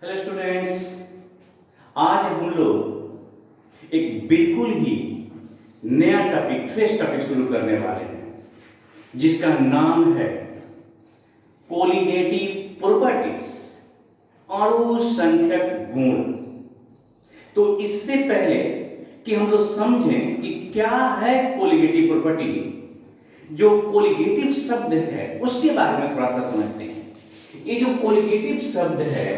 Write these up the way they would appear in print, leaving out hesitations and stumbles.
Hello students, आज हम लोग एक बिल्कुल ही नया टॉपिक, फ्रेश टॉपिक शुरू करने वाले हैं जिसका नाम है कोलिगेटिव प्रॉपर्टीज, अणुसंख्यक गुण। तो इससे पहले कि हम लोग समझें कि क्या है कोलिगेटिव प्रॉपर्टी, जो कोलिगेटिव शब्द है उसके बारे में थोड़ा सा समझते हैं। ये जो कोलिगेटिव शब्द है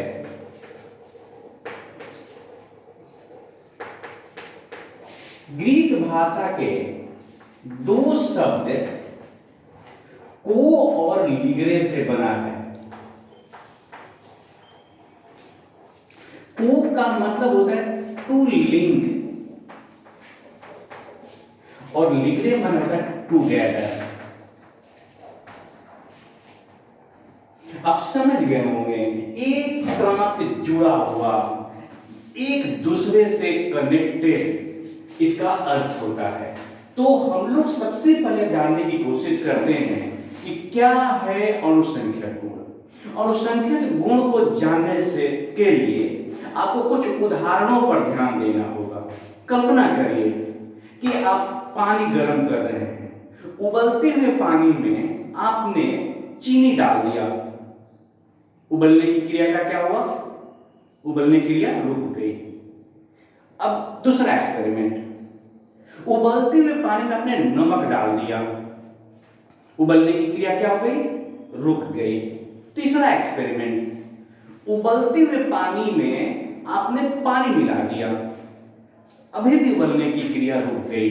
ग्रीक भाषा के दो शब्द को और लिगरे से बना है। को का मतलब होता है टू लिंक और लिगरे मतलब होता है टूगेदर। आप समझ गए होंगे, एक साथ जुड़ा हुआ, एक दूसरे से कनेक्टेड इसका अर्थ होता है। तो हम लोग सबसे पहले जानने की कोशिश करते हैं कि क्या है अणुसंख्यक गुण। अणुसंख्यक गुण को जानने से के लिए आपको कुछ उदाहरणों पर ध्यान देना होगा। कल्पना करिए कि आप पानी गर्म कर रहे हैं, उबलते हुए पानी में आपने चीनी डाल दिया। उबलने की क्रिया का क्या हुआ? उबलने की क्रिया रुक गई। अब दूसरा एक्सपेरिमेंट, उबलते हुए पानी में आपने नमक डाल दिया, उबलने की क्रिया क्या हो गई? रुक गई। तीसरा एक्सपेरिमेंट, उबलते हुए पानी में आपने पानी मिला दिया, अभी भी उबलने की क्रिया रुक गई।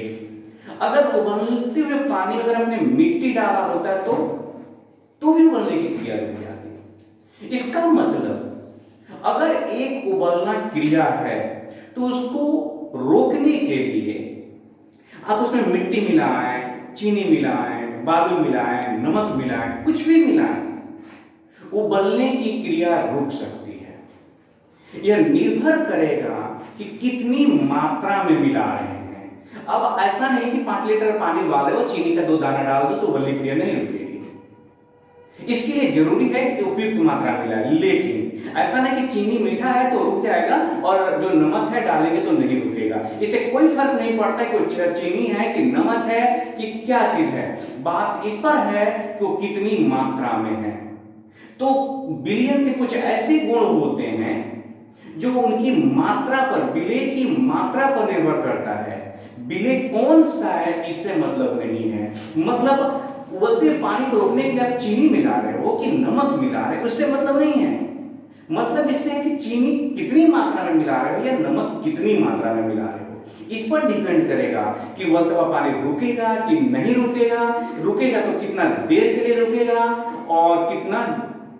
अगर उबलते हुए पानी में अगर आपने मिट्टी डाला होता तो भी उबलने की क्रिया रुक जाती। इसका मतलब अगर एक उबलना क्रिया है तो उसको रोकने के लिए आप उसमें मिट्टी मिलाएं, चीनी मिलाएं, बालू मिलाएं, नमक मिलाएं, कुछ भी मिलाएं, उबलने की क्रिया रुक सकती है। यह निर्भर करेगा कि कितनी मात्रा में मिला रहे हैं। अब ऐसा नहीं कि 5 लीटर पानी उबाले हो, चीनी का 2 दाना डाल दो तो उबलने की क्रिया नहीं रुकेगी। इसके लिए जरूरी है कि उपयुक्त मात्रा मिलाए, लेकिन ऐसा नहीं कि चीनी मीठा है तो रुक जाएगा और जो नमक है डालेंगे तो नहीं रुकेगा। इससे कोई फर्क नहीं पड़ता कि वो चीनी है कि नमक है कि क्या चीज है, बात इस पर है कि वो कितनी मात्रा में है। तो विलयन के कुछ ऐसे गुण होते हैं जो उनकी मात्रा पर, विलेय की मात्रा पर निर्भर करता है। विलेय कौन सा है इससे मतलब नहीं है। मतलब उबलते पानी को रोकने के लिए आप चीनी मिला रहे हो कि नमक मिला रहे हो, उससे मतलब नहीं है। मतलब इससे है कि चीनी कितनी मात्रा में मिला रहे हो या नमक कितनी मात्रा में मिला रहे हो। इस पर डिपेंड करेगा कि उबलता हुआ पानी रुकेगा कि नहीं रुकेगा, रुकेगा तो कितना देर के लिए रुकेगा और कितना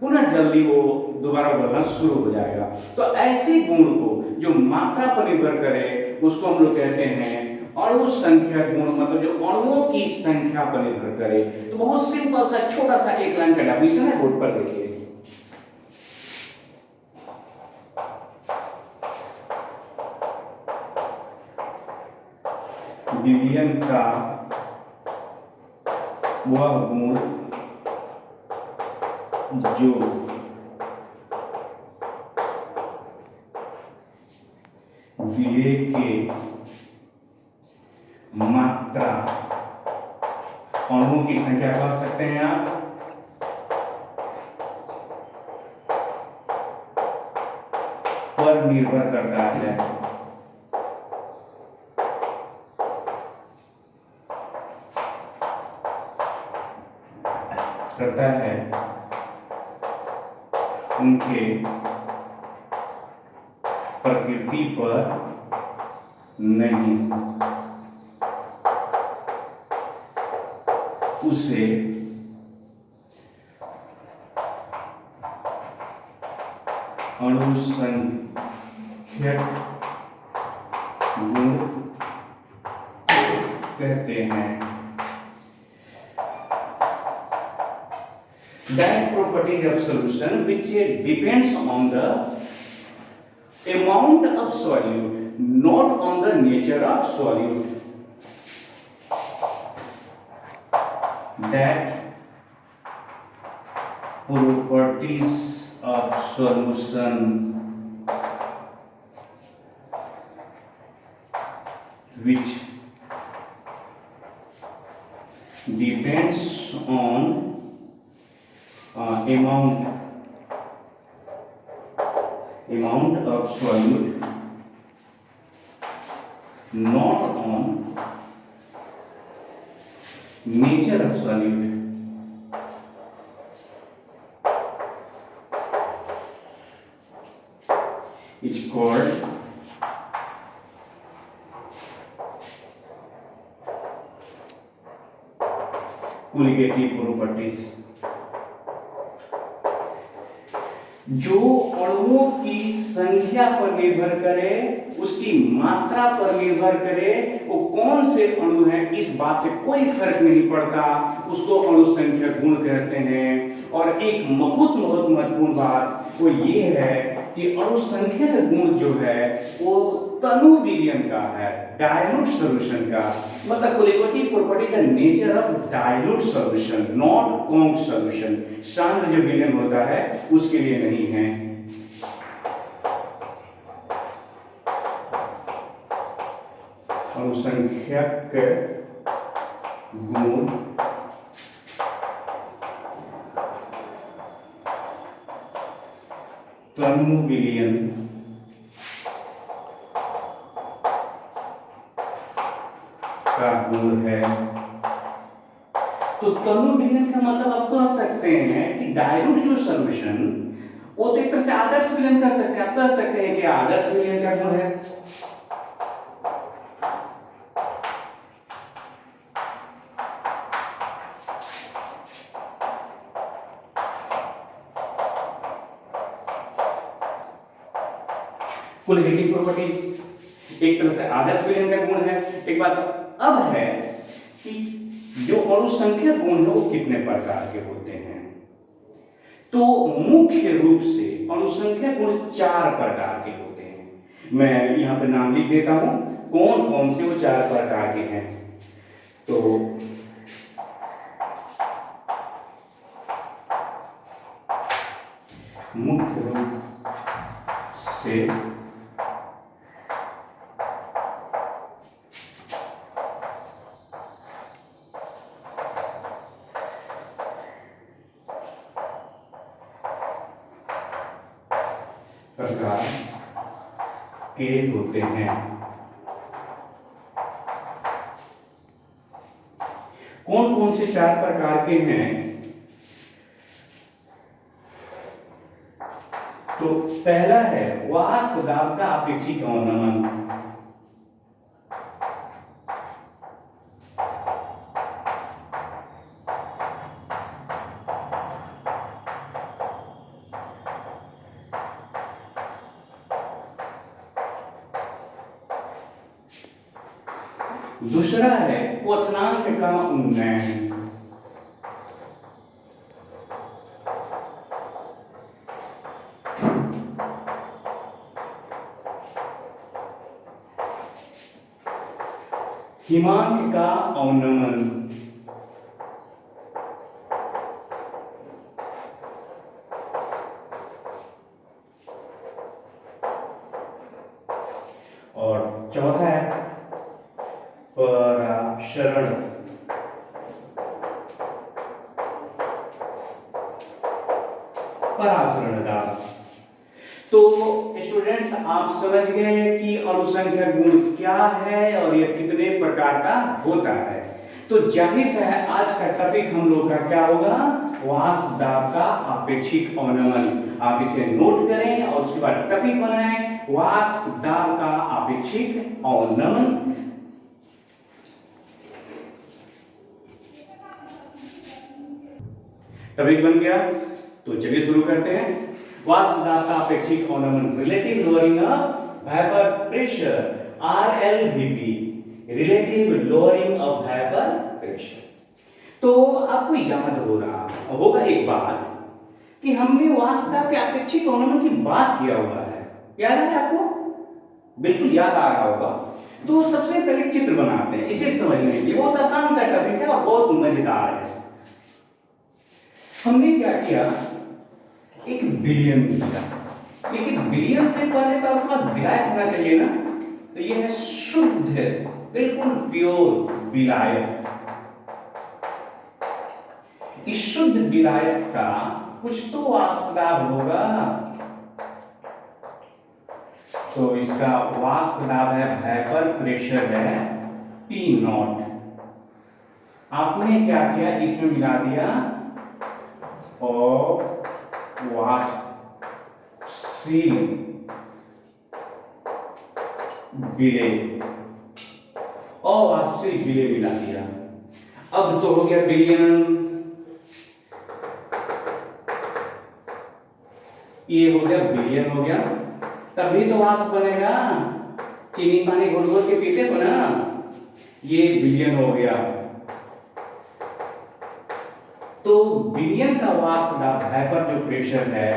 पुनः जल्दी वो दोबारा उबलना शुरू हो जाएगा। तो ऐसे गुण को जो मात्रा पर निर्भर करे उसको हम लोग कहते हैं अणुसंख्यक गुण, मतलब जो अणुओं की संख्या पर निर्भर करे। तो बहुत सिंपल सा छोटा सा एक लाइन का डेफिनेशन है, बोर्ड पर देखिए। विलयन का वह गुण जो विलेय के मात्रा, अणुओं की संख्या कह सकते हैं आप, पर निर्भर करता है। करता है उनके प्रकृति पर नहीं। उसे अणुसंख्यक गुण कहते हैं। That properties of solution which depends on the amount of solute, not on the nature of solute. That properties of solution which depends on amount of solute, not on nature of solute. Is called colligative properties. जो अणुओं की संख्या पर निर्भर करे, उसकी मात्रा पर निर्भर करे, वो कौन से अणु हैं इस बात से कोई फर्क नहीं पड़ता, उसको अणु संख्या गुण कहते हैं। और एक बहुत महत्वपूर्ण बात वो ये है कि अणु संख्या का गुण जो है वो तनु विलयन का है, डायल्यूट सॉल्यूशन का। मतलब कोलिगेटिव प्रॉपर्टी का nature of dilute solution, not conc solution. सांद्र जो विलयन होता है उसके लिए नहीं है। अणुसंख्यक गुण तनु विलयन का गुण है। तो तनु विलयन का मतलब आप कह सकते हैं कि डायल्यूट जो सॉल्यूशन वो तो एक तरह से आदर्श विलयन कर सकते हैं। आप कह सकते हैं कि आदर्श विलयन का गुण है। कोलिगेटिव प्रॉपर्टीज एक तरह से आदर्श विलयन का गुण है। एक बात अब है कि जो अणु संख्या गुण है वो कितने प्रकार के होते हैं। तो मुख्य रूप से अणु संख्या गुण 4 प्रकार के होते हैं। मैं यहां पर नाम लिख देता हूं कौन कौन से वो 4 प्रकार के हैं। तो मुख्य रूप से प्रकार के होते हैं। कौन कौन से 4 प्रकार के हैं? तो पहला है वाष्प दाब का अपेक्षिक अवनमन। दूसरा है क्वथनांक का उन्नयन। हिमांक का अवनमन। और चौथा है पराशरण। पराशरण दाब। तो स्टूडेंट्स आप समझ गए कि अणुसंख्या गुण क्या है और यह कितने प्रकार का होता है। तो जाहिर से है आज का टॉपिक हम लोग का क्या होगा, वाष्प दाब का अपेक्षिक अवनमन। आप इसे नोट करें और उसके बाद टॉपिक बनाएं, वाष्प दाब का अपेक्षिक अवनमन। टॉपिक बन गया तो चलिए शुरू करते हैं। वाष्प दाब का अपेक्षिक अवनमन, relative lowering of vapour pressure, RLVP, relative lowering of vapour pressure. तो आपको याद हो रहा होगा एक बात कि हमने वाष्प दाब के अपेक्षिक अवनमन की बात किया हुआ है। याद है आपको? बिल्कुल याद आ रहा होगा। तो सबसे पहले चित्र बनाते हैं इसे समझने के लिए। बहुत आसान सा टॉपिक है और बहुत मजेदार है। हमने क्या किया, एक विलयन किया, लेकिन विलयन से पहले तो आपके पास विलायक होना चाहिए ना। तो यह है शुद्ध बिल्कुल प्योर विलायक। इस शुद्ध विलायक का कुछ तो वाष्प दाब होगा, तो इसका वाष्प दाब है, वेपर प्रेशर है P0। आपने क्या किया, इसमें मिला दिया और वाष्पशील विलेय, अवाष्पशील विलेय मिला दिया। अब तो हो गया विलयन, ये हो गया विलयन हो गया, तभी तो वाष्प बनेगा। चीनी पानी घोल घोल के पीते हो ना, ये विलयन हो गया। तो विलयन का वाष्प दाब वेपर जो प्रेशर है,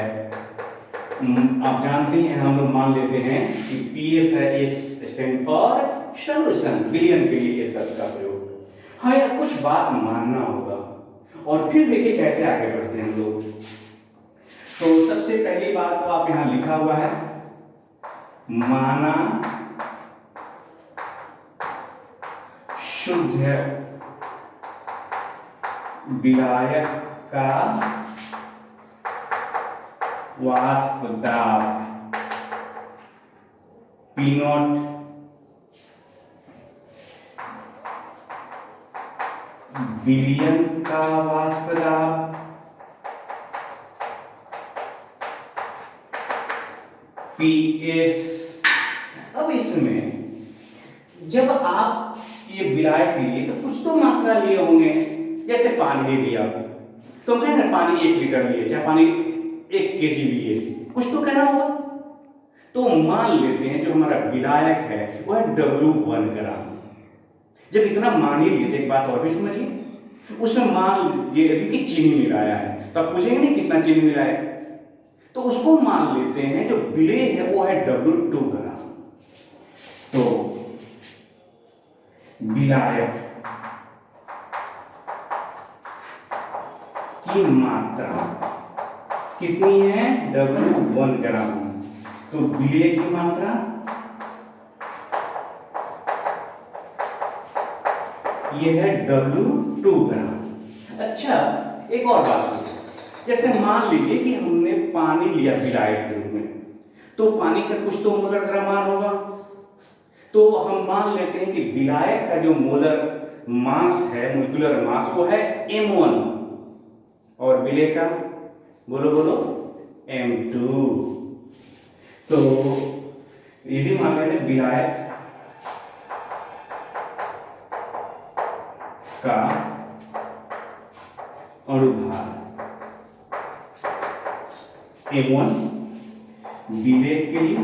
आप जानते हैं, हम लोग मान लेते हैं कि PS है, S स्टैंड फॉर सॉल्यूशन, विलयन के लिए ये शब्द का प्रयोग। हाँ यार, कुछ बात मानना होगा और फिर देखिए कैसे आगे बढ़ते हैं हम लोग। तो सबसे पहली बात तो आप यहां लिखा हुआ है, माना शुद्ध विलायक का वाष्प दाब P0 विलयन का वाष्प दाब PS। अब इसमें जब आप ये विलायक लिए तो कुछ तो मात्रा लिए होंगे, जैसे पानी ले लिया तो कहें ना पानी 1 लीटर लिए, चाहे पानी 1 kg लिए, कुछ तो कहना होगा। तो मान लेते हैं जो हमारा विलायक है वह है W1 ग्राम। जब इतना मान ही लिए, एक बात और भी समझिए, उसमें मान ये अभी कि चीनी मिलाया है, तो आप पूछेंगे नहीं कितना चीनी मिलाया, तो उसको मान लेते हैं जो विलेय है वो है W2 ग्राम। तो विलायक की मात्रा कितनी है, W1 ग्राम। तो विलेय की मात्रा यह है W2 ग्राम। अच्छा, एक और बात, जैसे मान लीजिए कि हमने पानी लिया विलायक के रूप में, तो पानी का कुछ तो मोलर द्रव्यमान होगा, तो हम मान लेते हैं कि विलायक का जो मोलर मास है, मोलिकुलर मास, वो है M1 और विलेय का बोलो बोलो M2। तो ये भी मान लेते हैं विलायक का अणुभार M1 विलेय के लिए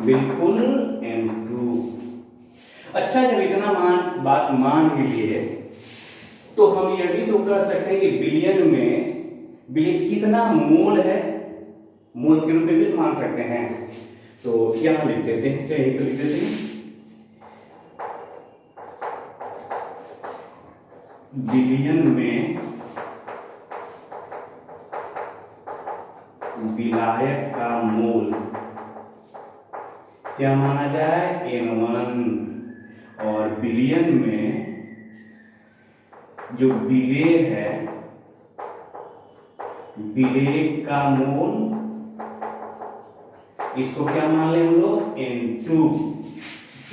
बिल्कुल M2। अच्छा, जब इतना बात मान ही लिए तो हम यह भी तो कह सकते हैं कि विलयन में विलय कितना मोल है, मोल के रूप में भी तो मान सकते हैं। तो यहां लिख देते हैं, चलिए तो लिख देते हैं, विलयन में विलायक का मोल क्या माना जाए, N1, और विलयन में जो विलेय है, विलेय का मोल, इसको क्या मान ले हम लोग, N2।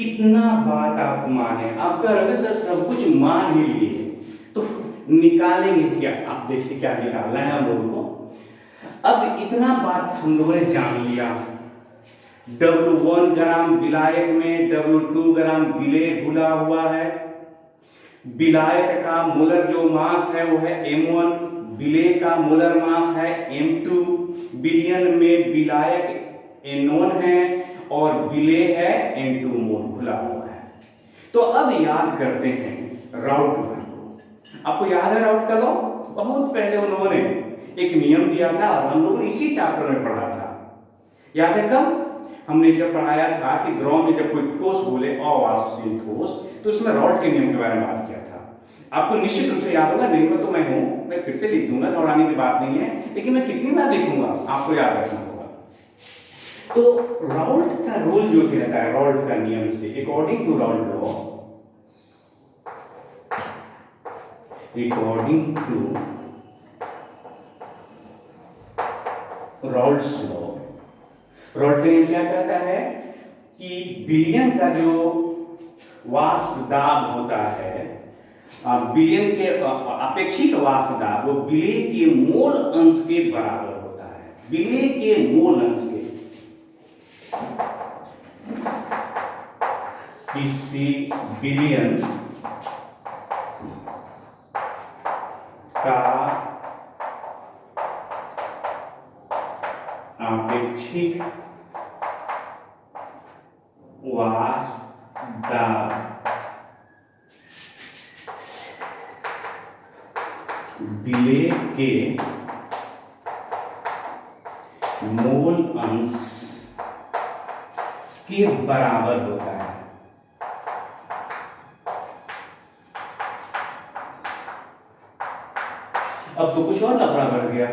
इतना बात आप माने, आप कह रहे सर सब कुछ मान ही लिए, तो निकालेंगे क्या, आप देखिए क्या निकालना है हम लोगों को। अब इतना बात हम लोगों ने जान लिया, W1 ग्राम विलायक में W2 ग्राम विलेय घुला हुआ है, विलायक का मोलर जो मास है वो है M1, विलेय का मोलर मास है M2, विलयन में विलायक N1 है और विलेय है N2 मोल खुला हुआ है। तो अब याद करते हैं राउट को। आपको याद है राउट का लॉ? बहुत पहले उन्होंने एक नियम दिया था और हम लोगों ने इसी चैप्टर में पढ़ा था। याद है कब? हमने जब पढ़ाया था कि द्रव में जब कोई ठोस बोले अवाष्पशील ठोस, तो उसमें राउट के नियम के बारे में बात किया था। आपको निश्चित रूप से याद होगा, नहीं मैं तो मैं फिर से लिख दूंगा, दोहराने की बात नहीं है, लेकिन मैं कितनी बार लिखूंगा आपको याद रखना होगा। तो राउल्ट का रूल जो कहता है, राउल्ट का नियम से, according to Raoult law, according to Raoult's law, Raoult का नियम क्या कहता है कि विलयन का जो वाष्प दाब होता है, विलयन के अपेक्षित वाष्प दाब वो विलेय के मोल अंश के बराबर होता है, विलेय के मोल अंश के। किसी विलयन का अपेक्षित वाष्प दाब विलेय के मोल अंश के बराबर होता है। अब तो कुछ और लफड़ा बढ़ गया।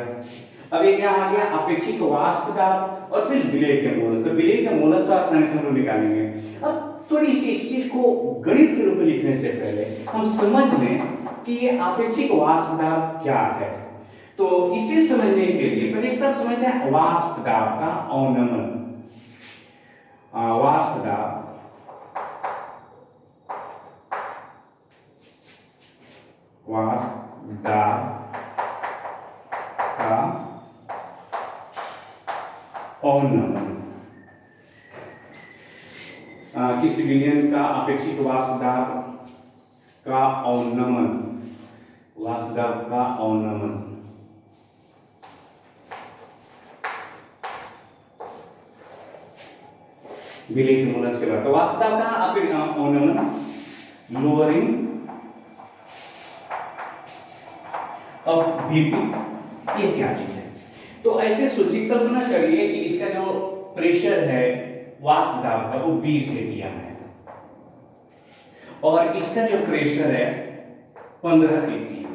अब एक यहाँ आ गया अपेक्षित वाष्प दाब और फिर विलेय के मोल। तो विलेय के मोल तो आसानी से हम लोग निकालेंगे। अब थोड़ी सी इस चीज को गणित के रूप में लिखने से पहले हम समझ लें कि ये अपेक्षित वाष्प दाब क्या है। तो इसे समझने के लिए पहले एक शब्द समझते हैं, वाष्प दाब का अवनमन। वाष्प दाब का अवनमन, किसी विलयन का अपेक्षित वाष्प दाब का अवनमन, वाष्प दाब का अवनमन। विलेय के मोल अंश के बराबर। तो वाष्प दाब का अवनमन, लोअरिंग ऑफ Vp, ये क्या चीज है? तो ऐसे सोचिए, कल्पना करिए कि इसका जो प्रेशर है वाष्प दाब का वो 20 atm है और इसका जो प्रेशर है 15 atm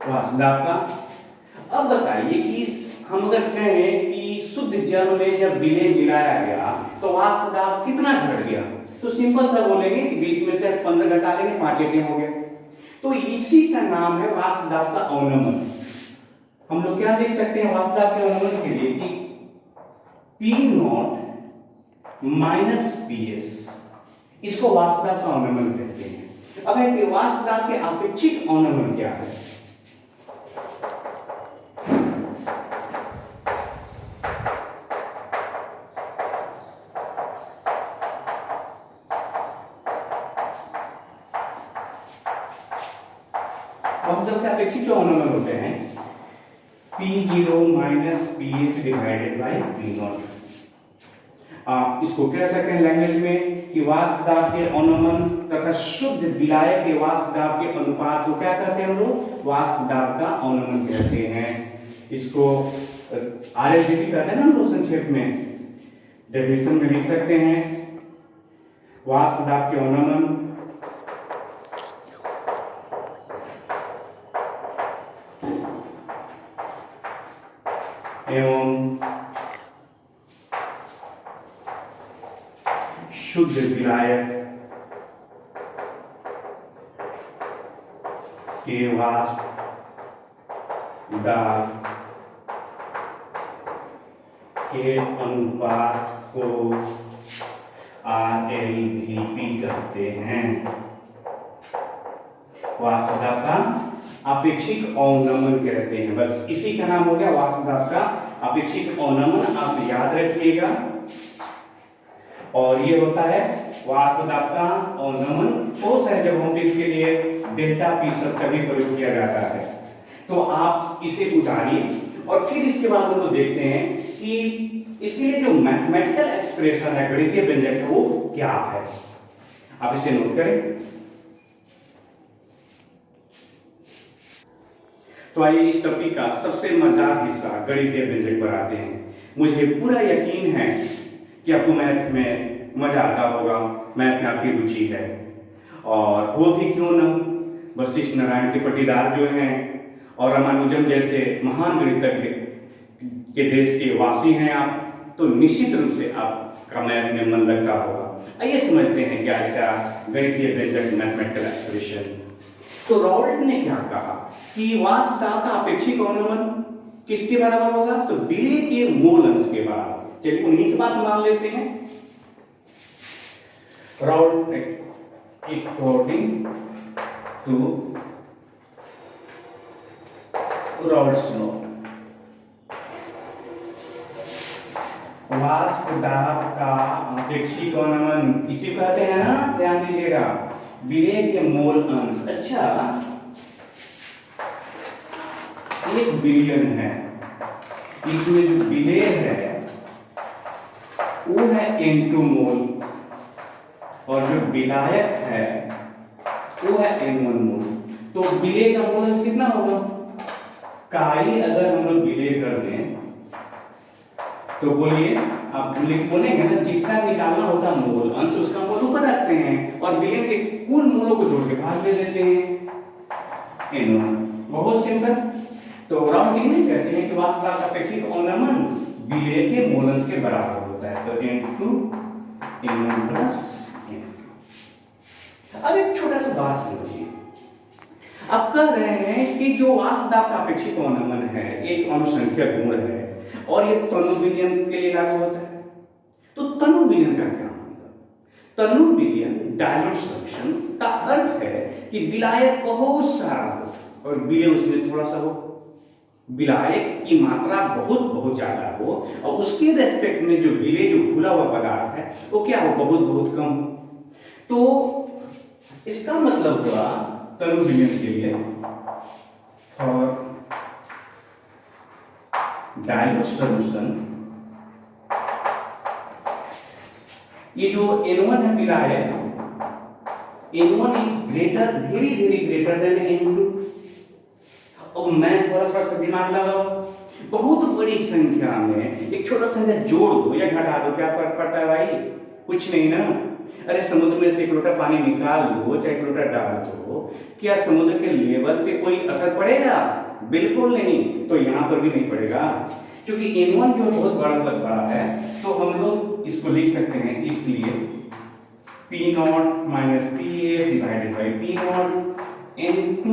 वाष्प दाब का। अब बताइए कि हम अगर कहें कि शुद्ध जल में जब विलेय मिलाया गया तो वाष्प दाब कितना घट गया, तो सिंपल सा बोलेंगे कि 20 में से 15 घटा लेंगे, 5 atm हो गया। तो इसी का नाम है वाष्प दाब का अवनमन। हम लोग क्या देख सकते हैं वाष्प दाब के अवनमन के लिए कि P0 माइनस PS, इसको वाष्प दाब का अवनमन कहते हैं। अब है कि वाष्प दाब के अपेक्षित अवनमन क्या है? वाष्प दाब के अपेक्षित जो अवनमन होते हैं P0 minus PS divided by P0। आप इसको कह सकते हैं लैंग्वेज में कि वाष्प दाब के अवनमन तथा शुद्ध विलायक के वाष्प दाब के अनुपात को क्या कहते हैं हम लोग? वाष्प दाब का अवनमन कहते हैं। इसको RSDP कहते हैं ना हम लोग संक्षेप में, डेफिनेशन में लिख सकते हैं वाष्प दाब के अवनमन एवं शुद्ध विलायक के वाष्प दाब के अनुपात को RLVP कहते हैं। वाष्प दाब का अपेक्षित अवनमन कहते हैं। बस इसी का नाम हो गया वाष्प दाब का अपेक्षित अवनमन, आप याद रखिएगा। और ये होता है वाष्प दाब का अवनमन। ठोस है जब हम इसके लिए डेल्टा P शब्द का भी प्रयोग किया जाता है। तो आप इसे उतारिए और फिर इसके बाद हम लोग देखते हैं कि इसके लिए जो मैथमेटिकल एक्सप्रेशन है, गणितीय व्यंजक है, वो क्या है। आप इसे नोट करें। तो आइए इस टॉपिक का सबसे मजेदार हिस्सा गणितीय व्यंजक पर आते हैं। मुझे पूरा यकीन है कि आपको मैथ में मजा आता होगा, मैथ में आपकी रुचि है। और हो भी क्यों न, वशिष्ठ नारायण के पटीदार जो हैं और रामानुजम जैसे महान गणितज्ञ के देश के वासी हैं आप, तो निश्चित रूप से आपका मैथ में मन लगता होगा। आइए समझते हैं क्या इसका गणितीय व्यंजक मैथमेटिकल एक्सप्रेशन। तो राउल्ट ने क्या कहा कि वाष्प दाब का अपेक्षित अनुमान किसके बराबर होगा, तो विलेय के मोल अंश के बराबर। चलिए उन्हीं की बात मान लेते हैं। Raoult according to Raoult's law, वाष्प दाब का अपेक्षित अनुमान इसी कहते हैं ना, ध्यान दीजिएगा, विलेय के मोल अंश। अच्छा, 1 बिलियन है, इसमें जो विलेय है वो है N2 मोल और जो विलायक है वो है N1 मोल। तो विलेय का मोल अंश कितना होगा, काई अगर हम लोग विलेय कर दें तो बोलिए, आप बोलेंगे ना, जिसका निकालना होता है मोल अंश उसका मोल ऊपर रखते हैं और विलेय के कुल मोलों को जोड़ के भाग दे देते हैं N1। बहुत सिंपल। तो राउल्ट नहीं कहते हैं कि वाष्प दाब का अपेक्षित अनुमान विलेय के मोल अंश के बराबर होता है, तो N2 N1 प्लस N2। अब एक छोटा सा बात समझिए, अब कह रहे हैं कि जो वाष्प दाब का अपेक्षित अनुमान है एक अनुसंख्यक गुण है और ये तनु विलयन के लिए लागू होता है। तो तनु विलयन का क्या मतलब, तनु विलयन डायल्यूट सॉल्यूशन का अर्थ है कि विलायक बहुत सारा हो और विलेय उसमें थोड़ा सा हो, विलायक की मात्रा बहुत बहुत ज्यादा हो और उसके रेस्पेक्ट में जो विलेय जो घुला हुआ पदार्थ है वो क्या हो, बहुत बहुत कम हो। तो इसका मतलब हुआ तनु विलयन के लिए और डायल्यूट सॉल्यूशन, ये जो N1 है विलायक, N1 is greater, very very greater than N2। अब मैं थोड़ा सा दिमाग लगाओ, बहुत बड़ी संख्या में एक छोटा संख्या जोड़ दो या घटा दो, क्या फर्क पड़ता है भाई, कुछ नहीं ना। अरे समुद्र में से 1 लोटा पानी निकाल दो चाहे 1 लोटा डाल दो, क्या समुद्र के लेवल पे कोई असर पड़ेगा, बिल्कुल नहीं। तो यहाँ पर भी नहीं पड़ेगा, क्योंकि N1 जो बहुत बड़ा है, तो हम लोग इसको लिख सकते हैं, इसलिए P0 minus PA divided by P0 N2,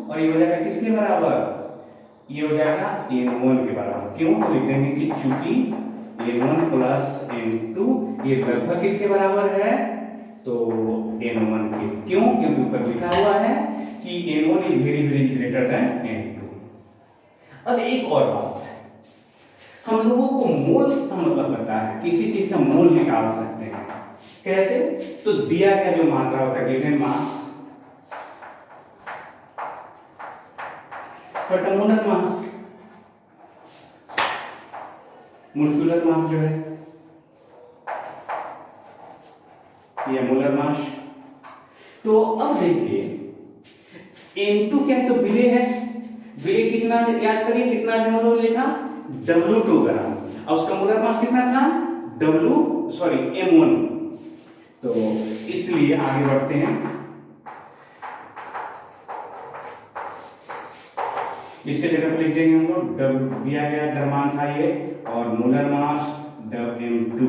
और ये हो जाएगा किसके बराबर, ये हो जाएगा N1 के बराबर। क्यों, तो लिख देंगे कि चूंकि N1 प्लस N2 ये लगभग किसके बराबर है, तो N1 के। क्यों, क्योंकि ऊपर लिखा हुआ है कि N1 is very very greater than N2। अब एक और बात है, हम लोगों को मोल का मतलब पता है, किसी चीज का मोल निकाल सकते हैं। कैसे, तो दिया गया जो मात्रा होता है, गिवन मास बटा मोलर मास, मोलिकुलर मास जो है ये मोलर मास। तो अब देखिए N2 क्या है, तो विलेय है, विलेय कितना, याद करिए कितना हम लोग लिखा, W2 ग्राम, और उसका मोलर मास कितना था, M1। तो इसलिए आगे बढ़ते हैं, इसके जगह पर लिख देंगे हम लोग W दिया गया द्रव्यमान था ये, और molar mass M2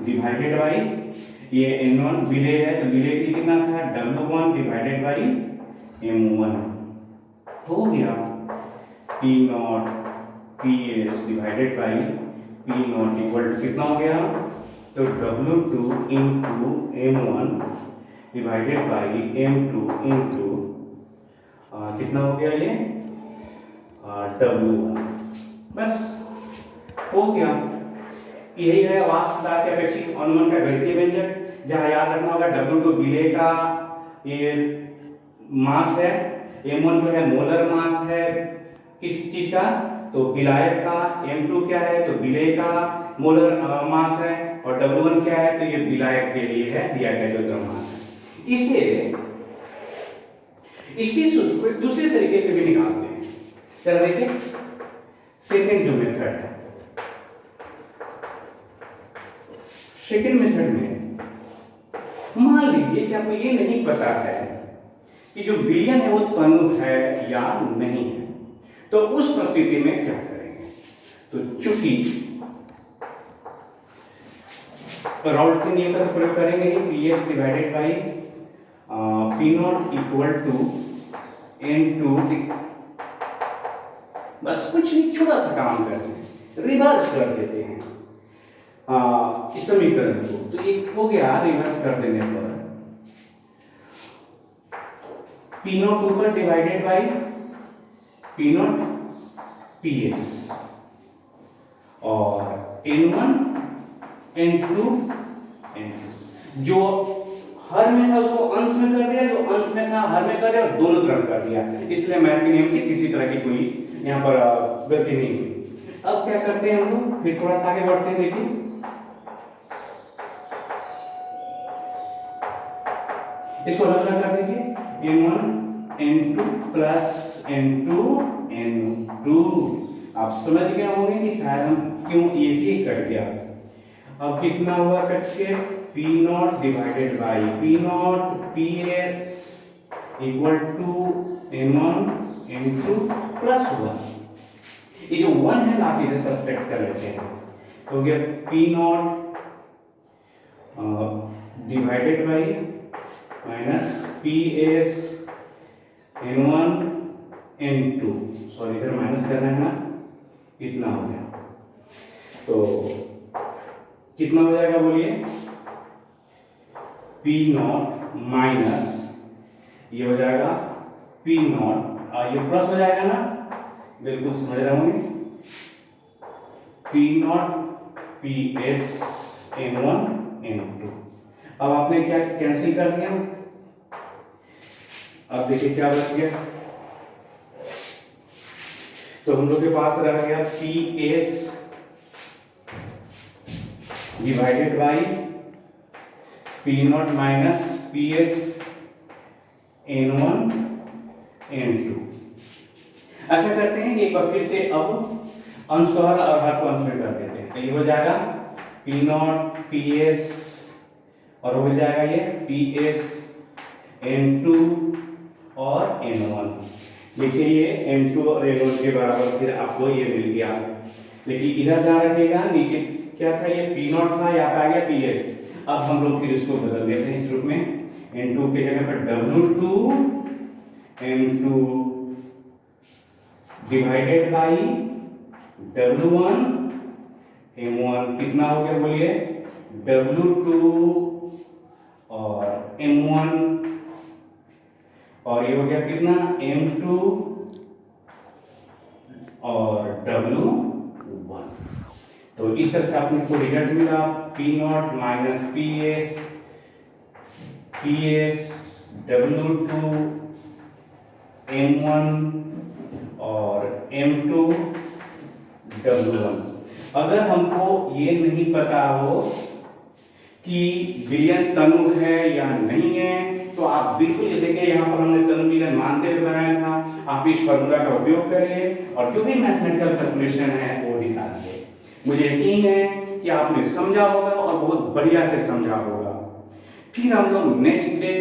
divided by ये N1 विलेय है, तो विलेय कितना था, W1 डिवाइडेड बाई M1। हो गया P0 PS divided by P0 equal to कितना हो गया, तो W2 into M1 divided by M2 into कितना हो गया ये W1। बस हो गया। यही है वाष्प दाब के अपेक्षित अनुमान का गणितीय व्यंजक, जहां याद रखना होगा W2 विलेय का ये मास है, M1 जो है मोलर मास है किस चीज का, तो विलायक का, M2 क्या है, तो विलेय का मोलर मास है, और W1 क्या है, तो ये विलायक के लिए है दिया गया जो द्रव्यमान है। इसी सूत्र को दूसरे तरीके से भी निकालते हैं। चलो देखिए सेकेंड जो मेथड है, सेकेंड मेथड में मान लीजिए कि आपको ये नहीं पता है कि जो विलयन है वो तनु है या नहीं है, तो उस परिस्थिति में क्या करेंगे, तो चूंकि तो राउल्ट के नियम का तो प्रयोग करेंगे ही, P S divided by P nought equal to N2, बस कुछ नहीं, छोटा सा काम करते हैं, रिवर्स कर देते हैं इस समीकरण को। तो ये हो गया, रिवर्स कर देने पर पी नॉट ऊपर divided by P naught P S और N1 N2 N2, जो हर में था उसको अंश में कर दिया, जो अंश में था हर में कर दिया और दोनों तरफ कर दिया, इसलिए मैथ के नियम से किसी तरह की कोई यहाँ पर गलती नहीं हुई। अब क्या करते हैं हम लोग, फिर थोड़ा सा आगे बढ़ते हैं। देखिए इसको अलग अलग कर दीजिए, N1 N2 plus N2 N2। आप समझ गए होंगे कि शायद हम क्यों ये ही कट गया। अब कितना हुआ कट के, P naught divided by P naught P S equal to N1 N2 plus 1। ये जो 1 है आप इधर सब्ट्रैक्ट कर लेते हैं, तो गया P naught divided by minus P S N1 N2, sorry इधर माइनस करना है ना, इतना हो गया। तो कितना हो जाएगा बोलिए, पी नॉट माइनस ये हो जाएगा पी नॉट, ये प्लस हो जाएगा ना, बिल्कुल समझ रहे होंगे, P naught P S N1 N2। अब आपने क्या कैंसिल कर दिया, अब देखिए क्या बच गया, तो हम लोग के पास रह गया P S divided by P not minus P S N1 N2। ऐसा करते हैं कि एक बार फिर से अब अंश को हर और हर को अंश में कर देते हैं, तो ये हो जाएगा पी नॉट पी एस और हो जाएगा ये पी एस N2 और N1। देखिए ये N2 और N1 के बराबर फिर आपको ये मिल गया, लेकिन इधर ध्यान रखिएगा नीचे क्या था, ये P नॉट था, यहाँ पे आ गया PS। अब हम लोग फिर इसको बदल देते हैं इस रूप में, N2 के जगह पर W2 N2 divided by W1 M1। कितना हो गया बोलिए, W2 और M1 और ये हो गया कितना, M2 और W1। तो इस तरह से आपने को रिजल्ट मिला, P not minus PS W2 M1 और M2 W1। अगर हमको ये नहीं पता हो कि विलयन तनु है या नहीं है, तो आप बिल्कुल ये देखिए, यहाँ पर हमने तनु विलयन मानते हुए बनाया था, आप इस फॉर्मूला का उपयोग करिए और जो भी मैथमेटिकल कैलकुलेशन है वो निकालिए। मुझे यकीन है कि आपने समझा होगा और बहुत बढ़िया से समझा होगा। फिर हम लोग नेक्स्ट डे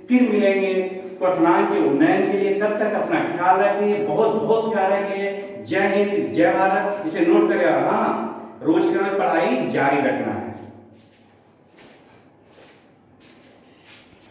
फिर मिलेंगे क्वथनांक के उन्नयन के लिए। तब तक अपना ख्याल रखिए, बहुत बहुत ख्याल रखिए। जय हिंद, जय भारत। इसे नोट करिए, हाँ, रोज की रोज पढ़ाई जारी रखना है।